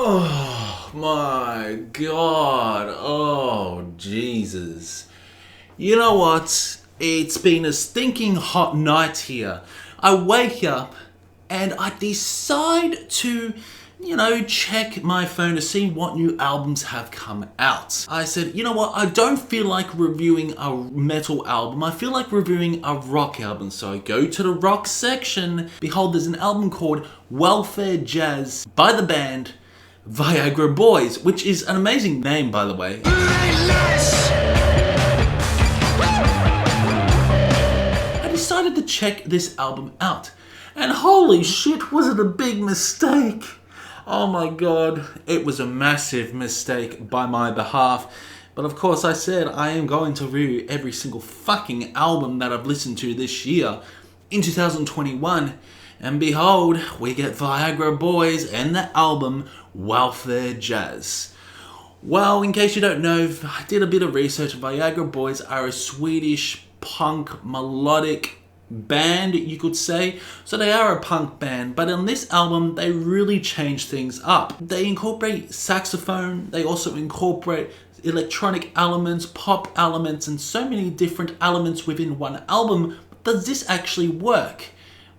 Oh my God. Oh Jesus. You know what? It's been a stinking hot night here. I wake up and I decide to, check my phone to see what new albums have come out. I said, you know what? I don't feel like reviewing a metal album. I feel like reviewing a rock album. So I go to the rock section. Behold, there's an album called Welfare Jazz by the band Viagra Boys, which is an amazing name, by the way. I decided to check this album out, and holy shit, was it a big mistake. Oh my God, it was a massive mistake by my behalf. But of course I said I am going to review every single fucking album that I've listened to this year in 2021. And behold, we get Viagra Boys and the album Welfare Jazz. Well, in case you don't know, I did a bit of research. Viagra Boys are a Swedish punk melodic band, you could say. So they are a punk band, but on this album, they really change things up. They incorporate saxophone, they also incorporate electronic elements, pop elements, and so many different elements within one album. Does this actually work?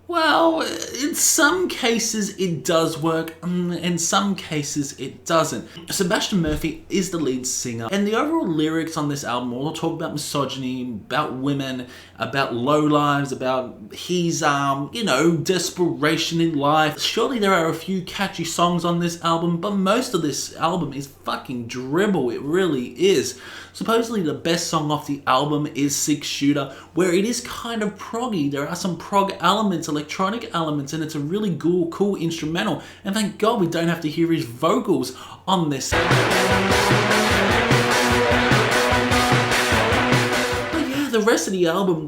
Well, in some cases it does work, in some cases it doesn't. Sebastian Murphy is the lead singer, and the overall lyrics on this album all talk about misogyny, about women, about low lives, about his, desperation in life. Surely there are a few catchy songs on this album, but most of this album is fucking dribble, it really is. Supposedly the best song off the album is Six Shooter, where it is kind of proggy. There are some prog elements, electronic elements, and it's a really cool instrumental. And thank God we don't have to hear his vocals on this. But yeah, the rest of the album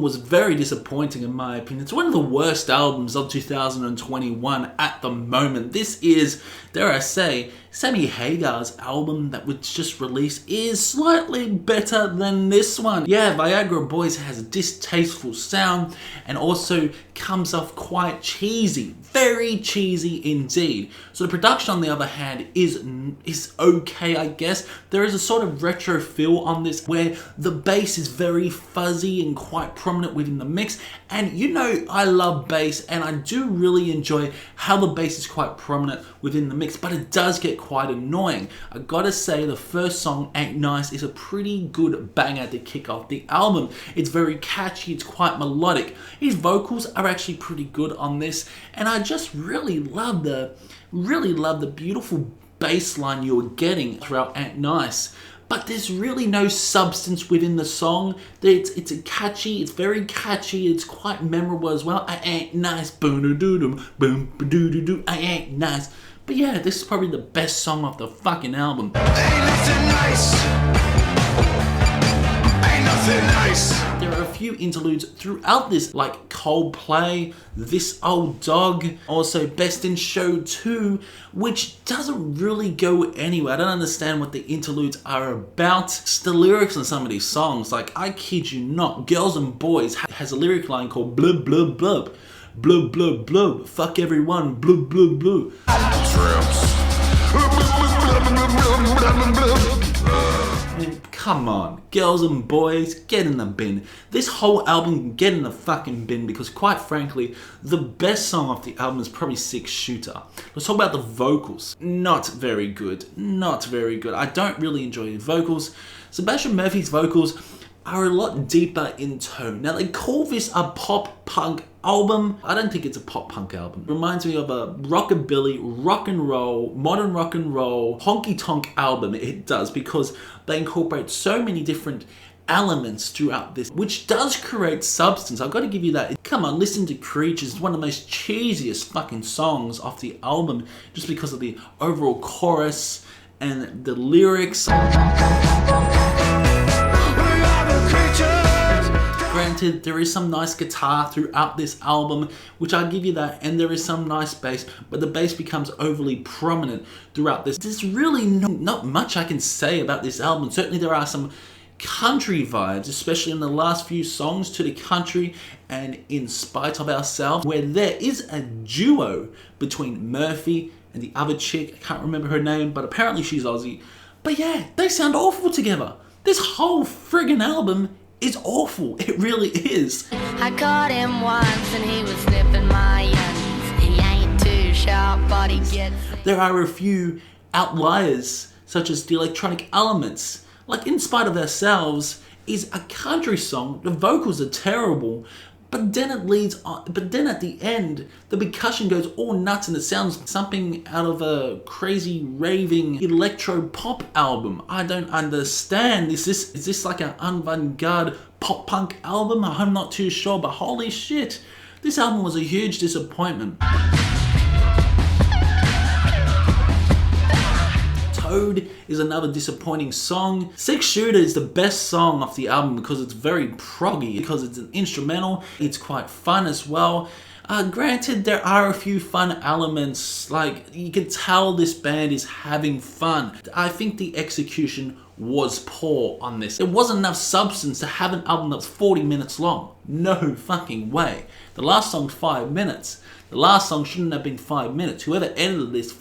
was very disappointing in my opinion. It's one of the worst albums of 2021 at the moment. This is, dare I say, Sammy Hagar's album that was just released is slightly better than this one. Yeah, Viagra Boys has a distasteful sound and also comes off quite cheesy. Very cheesy indeed. So the production, on the other hand, is okay, I guess. There is a sort of retro feel on this where the bass is very fuzzy and quite prominent within the mix. And I love bass, and I do really enjoy how the bass is quite prominent within the mix, but it does get quite annoying. I gotta say, the first song, Ain't Nice, is a pretty good banger to kick off the album. It's very catchy, it's quite melodic. His vocals are actually pretty good on this, and I just really love the beautiful bass line you're getting throughout Ain't Nice. But there's really no substance within the song. It's very catchy, it's quite memorable as well. I ain't nice, boom-a-doo-dum, boom-a-doo-doo-doo, I ain't nice. But yeah, this is probably the best song off the fucking album. Ain't nothing nice. Ain't nothing nice. There are a few interludes throughout this, like Coldplay, This Old Dog, also Best in Show 2, which doesn't really go anywhere. I don't understand what the interludes are about. It's the lyrics on some of these songs, like, I kid you not, Girls and Boys has a lyric line called blub blub blub. Blub blub blub, fuck everyone, blub blub blub. I mean, come on, Girls and Boys, get in the bin. This whole album can get in the fucking bin because, quite frankly, the best song off the album is probably Six Shooter. Let's talk about the vocals. Not very good. Not very good. I don't really enjoy the vocals. Sebastian Murphy's vocals are a lot deeper in tone. Now, they call this a pop punk album. I don't think it's a pop punk album. It reminds me of a rockabilly, rock and roll, modern rock and roll, honky tonk album. It does, because they incorporate so many different elements throughout this, which does create substance. I've got to give you that. Come on, listen to Creatures. It's one of the most cheesiest fucking songs off the album, just because of the overall chorus and the lyrics. Granted, there is some nice guitar throughout this album, which I'll give you that, and there is some nice bass, but the bass becomes overly prominent throughout this. There's really not much I can say about this album. Certainly there are some country vibes, especially in the last few songs, To the Country and In Spite of Ourselves, where there is a duo between Murphy and the other chick, I can't remember her name, but apparently she's Aussie. But yeah, they sound awful together. This whole friggin' album is awful. It really is. I caught him once and he was sniffing my undies. He ain't too sharp, but he gets it. There are a few outliers, such as the electronic elements. Like In Spite of Ourselves is a country song. The vocals are terrible, but then it leads on. But then at the end, the percussion goes all nuts and it sounds something out of a crazy raving electro pop album. I don't understand. Is this like an avant-garde pop punk album? I'm not too sure, but holy shit, this album was a huge disappointment. Toad is another disappointing song. Six Shooter is the best song off the album because it's very proggy, because it's an instrumental. It's quite fun as well. Granted, there are a few fun elements, like you can tell this band is having fun. I think the execution was poor on this. There wasn't enough substance to have an album that's 40 minutes long. No fucking way. The last song's 5 minutes. The last song shouldn't have been 5 minutes. Whoever edited this,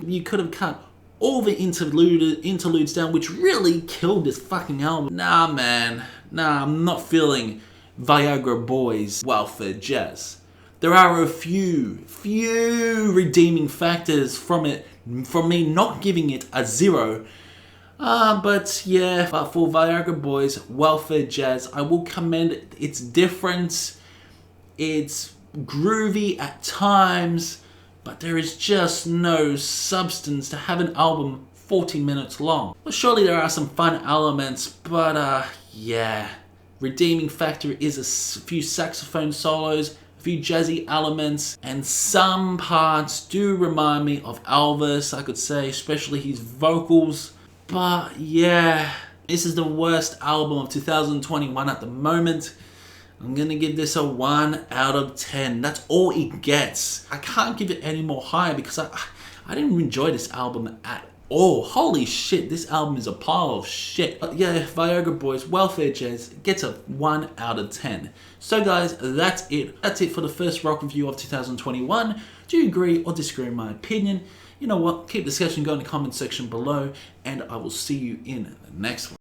you could have cut all the interludes down, which really killed this fucking album. Nah, man. Nah, I'm not feeling Viagra Boys welfare jazz. There are a few redeeming factors from me not giving it a 0. But yeah, but for Viagra Boys welfare jazz, I will commend it. It's different. It's groovy at times, but there is just no substance to have an album 40 minutes long. Well, surely there are some fun elements, but yeah. Redeeming factor is a few saxophone solos, a few jazzy elements, and some parts do remind me of Elvis, I could say, especially his vocals. But yeah, this is the worst album of 2021 at the moment. I'm gonna give this a 1 out of 10. That's all it gets. I can't give it any more higher because I didn't enjoy this album at all. Holy shit, this album is a pile of shit. But yeah, Viagra Boys welfare jazz gets a 1 out of 10. So guys, that's it. That's it for the first rock review of 2021. Do you agree or disagree with my opinion? You know what? Keep the discussion going in the comment section below, and I will see you in the next one.